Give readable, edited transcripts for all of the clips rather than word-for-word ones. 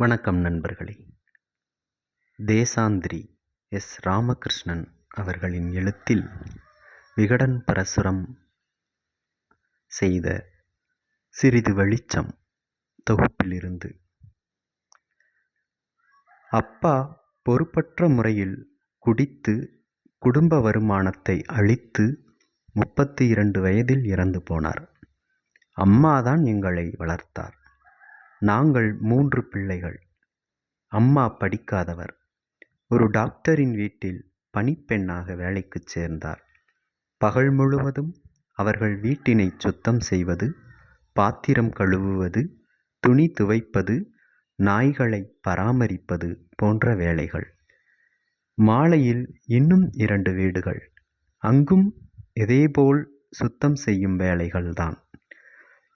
வணக்கம் நண்பர்களே. தேசாந்திரி ராமகிருஷ்ணன் அவர்களின் எழுத்தில் விகடன் பிரசுரம் செய்த சிறிது வெளிச்சம் தொகுப்பிலிருந்து. அப்பா பொறுப்பற்ற முறையில் குடித்து குடும்ப வருமானத்தை அழித்து 32 வயதில் இறந்து போனார். அம்மாதான் எங்களை வளர்த்தார். நாங்கள் 3 பிள்ளைகள். அம்மா படிக்காதவர். ஒரு டாக்டரின் வீட்டில் பணிப்பெண்ணாக வேலைக்கு சேர்ந்தார். பகல் முழுவதும் அவர்கள் வீட்டினை சுத்தம் செய்வது, பாத்திரம் கழுவுவது, துணி துவைப்பது, நாய்களை பராமரிப்பது போன்ற வேலைகள். மாலையில் இன்னும் 2 வீடுகள், அங்கும் இதேபோல் சுத்தம் செய்யும் வேலைகள்தான்.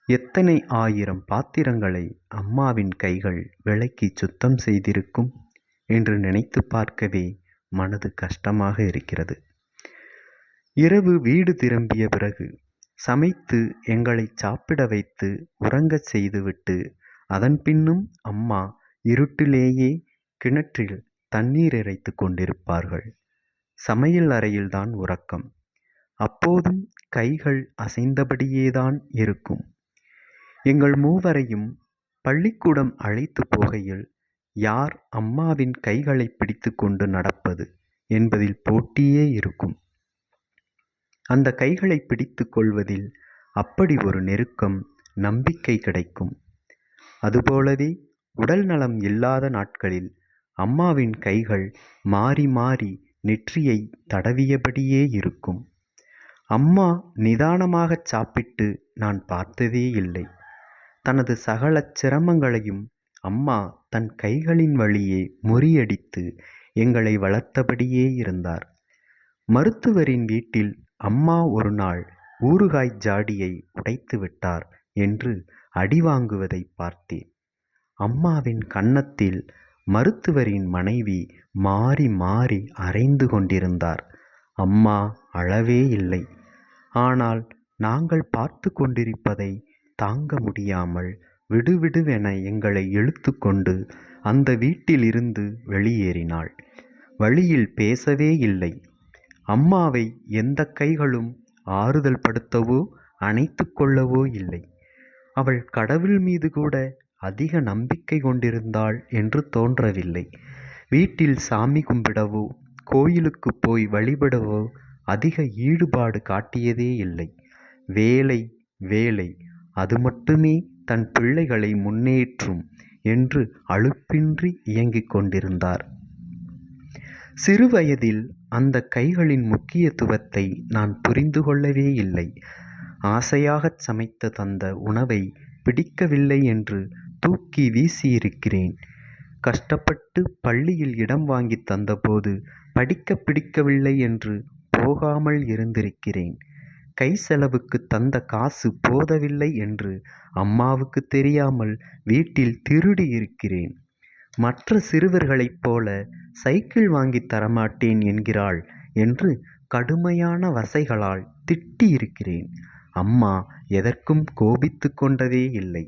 எத்தனை 1000 பாத்திரங்களை அம்மாவின் கைகள் விளக்கி சுத்தம் செய்திருக்கும் என்று நினைத்து பார்க்கவே மனது கஷ்டமாக இருக்கிறது. இரவு வீடு திரும்பிய பிறகு சமைத்து எங்களை சாப்பிட வைத்து உறங்கச் செய்துவிட்டு அதன் பின்னும் அம்மா இருட்டிலேயே கிணற்றில் தண்ணீர் இறைத்து கொண்டிருப்பார்கள். சமையல் அறையில்தான் உறக்கம். அப்போதும் கைகள் அசைந்தபடியேதான் இருக்கும். எங்கள் மூவரையும் பள்ளிக்கூடம் அழைத்து போகையில் யார் அம்மாவின் கைகளை பிடித்து கொண்டு நடப்பது என்பதில் போட்டியே இருக்கும். அந்த கைகளை பிடித்து கொள்வதில் அப்படி ஒரு நெருக்கம், நம்பிக்கை கிடைக்கும். அதுபோலவே உடல் நலம் இல்லாத நாட்களில் அம்மாவின் கைகள் மாறி மாறி நெற்றியை தடவியபடியே இருக்கும். அம்மா நிதானமாகச் சாப்பிட்டு நான் பார்த்ததே இல்லை. தனது சகல சிரமங்களையும் அம்மா தன் கைகளின் வழியே முறியடித்து எங்களை வளர்த்தபடியே இருந்தார். மருத்துவரின் வீட்டில் அம்மா ஒரு நாள் ஊறுகாய் ஜாடியை உடைத்து விட்டார் என்று அடி வாங்குவதை பார்த்தேன். அம்மாவின் கன்னத்தில் மருத்துவரின் மனைவி மாறி மாறி அறைந்து கொண்டிருந்தார். அம்மா அழவே இல்லை. ஆனால் நாங்கள் பார்த்து கொண்டிருப்பதை தாங்க முடியாமல் விடுவிடுவென எங்களை இழுத்து கொண்டு அந்த வீட்டிலிருந்து வெளியேறினாள். வழியில் பேசவே இல்லை. அம்மாவை எந்த கைகளும் ஆறுதல் படுத்தவோ அணைத்து கொள்ளவோ இல்லை. அவள் கடவுள் மீது கூட அதிக நம்பிக்கை கொண்டிருந்தாள் என்று தோன்றவில்லை. வீட்டில் சாமி கும்பிடவோ கோயிலுக்கு போய் வழிபடவோ அதிக ஈடுபாடு காட்டியதே இல்லை. வேலை வேலை, அது மட்டுமே தன் பிள்ளைகளை முன்னேற்றும் என்று அலுப்பின்றி இயங்கிக் கொண்டிருந்தார். சிறுவயதில் அந்த கைகளின் முக்கியத்துவத்தை நான் புரிந்து கொள்ளவே இல்லை. ஆசையாகச் சமைத்து தந்த உணவை பிடிக்கவில்லை என்று தூக்கி வீசியிருக்கிறேன். கஷ்டப்பட்டு பள்ளியில் இடம் வாங்கி தந்தபோது படிக்க பிடிக்கவில்லை என்று போகாமல் இருந்திருக்கிறேன். கை செலவுக்கு தந்த காசு போதவில்லை என்று அம்மாவுக்கு தெரியாமல் வீட்டில் திருடி இருக்கிறேன். மற்ற சிறுவர்களைப் போல சைக்கிள் வாங்கி தரமாட்டேன் என்கிறாள் என்று கடுமையான வசைகளால் திட்டியிருக்கிறேன். அம்மா எதற்கும் கோபித்து கொண்டதே இல்லை.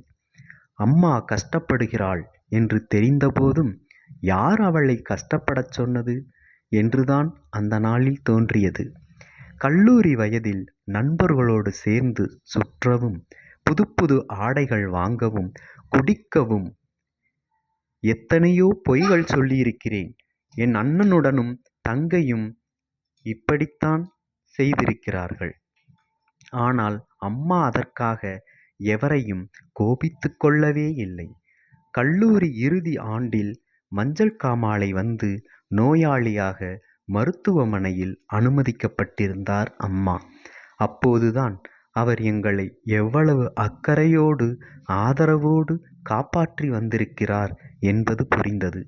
அம்மா கஷ்டப்படுகிறாள் என்று தெரிந்தபோதும் யார் அவளை கஷ்டப்படச் சொன்னது என்றுதான் அந்த நாளில் தோன்றியது. கல்லூரி வயதில் நண்பர்களோடு சேர்ந்து சுற்றவும், புது புது ஆடைகள் வாங்கவும், குடிக்கவும் எத்தனையோ பொய்கள் சொல்லியிருக்கிறேன். என் அண்ணனுடனும் தங்கையும் இப்படித்தான் செய்திருக்கிறார்கள். ஆனால் அம்மா அதற்காக எவரையும் கோபித்து கொள்ளவே இல்லை. கல்லூரி இறுதி ஆண்டில் மஞ்சள் காமாலை வந்து நோயாளியாக மருத்துவமனையில் அனுமதிக்கப்பட்டிருந்தார் அம்மா. அப்போதுதான் அவர் எங்களை எவ்வளவு அக்கறையோடு ஆதரவோடு காப்பாற்றி வந்திருக்கிறார் என்பது புரிந்தது.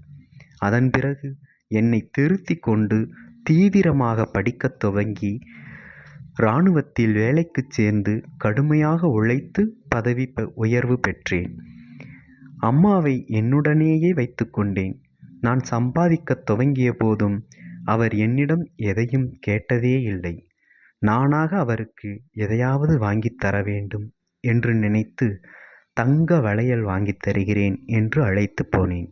அதன் பிறகு என்னை திருத்தி கொண்டு தீவிரமாக படிக்கத் துவங்கி இராணுவத்தில் வேலைக்கு சேர்ந்து கடுமையாக உழைத்து பதவி உயர்வு பெற்றேன். அம்மாவை என்னுடனேயே வைத்து கொண்டேன். நான் சம்பாதிக்கத் துவங்கிய போதும் அவர் என்னிடம் எதையும் கேட்டதே இல்லை. நானாக அவருக்கு எதையாவது வாங்கித் தர வேண்டும் என்று நினைத்து தங்க வளையல் வாங்கித் தருகிறேன் என்று அழைத்து போனேன்.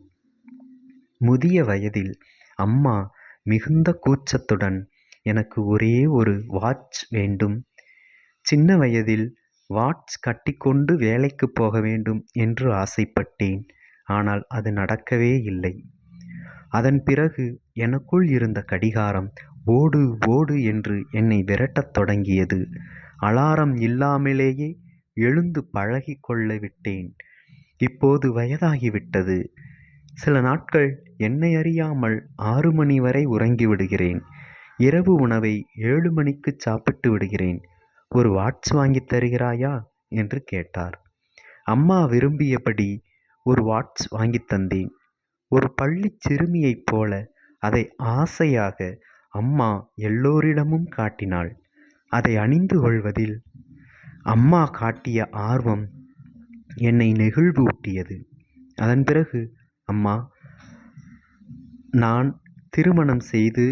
முதிய வயதில் அம்மா மிகுந்த கூச்சத்துடன் எனக்கு ஒரே ஒரு வாட்ச் வேண்டும், சின்ன வயதில் வாட்ச் கட்டிக்கொண்டு வேலைக்கு போக வேண்டும் என்று ஆசைப்பட்டேன். ஆனால் அது நடக்கவே இல்லை. அதன் பிறகு எனக்குள் இருந்த கடிகாரம் ஓடு ஓடு என்று என்னை விரட்டத் தொடங்கியது. அலாரம் இல்லாமலேயே எழுந்து பழகி கொள்ள விட்டேன். இப்போது வயதாகிவிட்டது. சில நாட்கள் என்னை அறியாமல் 6 மணி வரை உறங்கிவிடுகிறேன். இரவு உணவை 7 மணிக்கு சாப்பிட்டு விடுகிறேன். ஒரு வாட்ச் வாங்கித் தருகிறாயா என்று கேட்டார். அம்மா விரும்பியபடி ஒரு வாட்ச் வாங்கித் தந்தேன். ஒரு பள்ளிச் சிறுமியைப் போல அதை ஆசையாக அம்மா எல்லோரிடமும் காட்டினாள். அதை அணிந்து கொள்வதில் அம்மா காட்டிய ஆர்வம் என்னை நெகிழ்வூட்டியது. அதன் பிறகு அம்மா நான் திருமணம் செய்து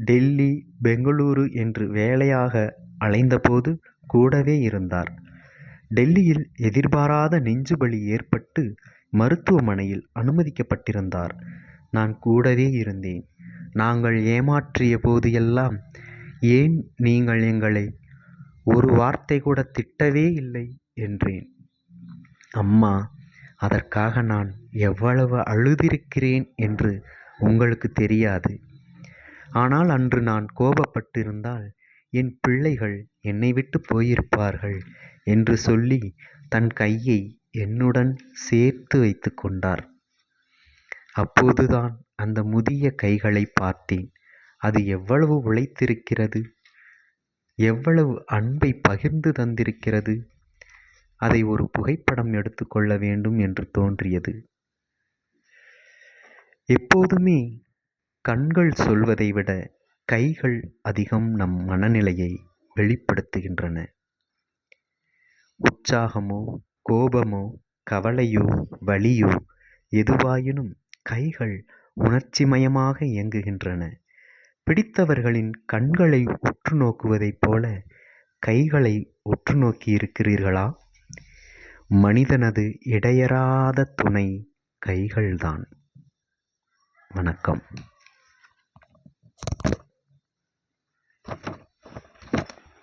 டெல்லி, பெங்களூரு என்று வேலையாக அலைந்தபோது கூடவே இருந்தார். டெல்லியில் எதிர்பாராத நெஞ்சுவலி ஏற்பட்டு மருத்துவமனையில் அனுமதிக்கப்பட்டிருந்தார். நான் கூடவே இருந்தேன். நாங்கள் ஏமாற்றிய போது எல்லாம், ஏன் நீங்கள் எங்களை ஒரு வார்த்தை கூட திட்டவே இல்லை என்றேன். அம்மா, அதற்காக நான் எவ்வளவு அழுதிருக்கிறேன் என்று உங்களுக்கு தெரியாது. ஆனால் அன்று நான் கோபப்பட்டிருந்தால் என் பிள்ளைகள் என்னை விட்டு போயிருப்பார்கள் என்று சொல்லி தன் கையை என்னுடன் சேர்த்து வைத்து கொண்டார். அப்போதுதான் அந்த முதிய கைகளை பார்த்தேன். அது எவ்வளவு உழைத்திருக்கிறது, எவ்வளவு அன்பை பகிர்ந்து தந்திருக்கிறது. அதை ஒரு புகைப்படம் எடுத்துக்கொள்ள வேண்டும் என்று தோன்றியது. எப்போதுமே கண்கள் சொல்வதை விட கைகள் அதிகம் நம் மனநிலையை வெளிப்படுத்துகின்றன. உற்சாகமோ, கோபமோ, கவலையோ, வலியோ எதுவாயினும் கைகள் உணர்ச்சிமயமாக இயங்குகின்றன. பிடித்தவர்களின் கண்களை உற்று நோக்குவதைப் போல கைகளை உற்று நோக்கி இருக்கிறீர்களா? மனிதனது இடையறாத துணை கைகள்தான். வணக்கம்.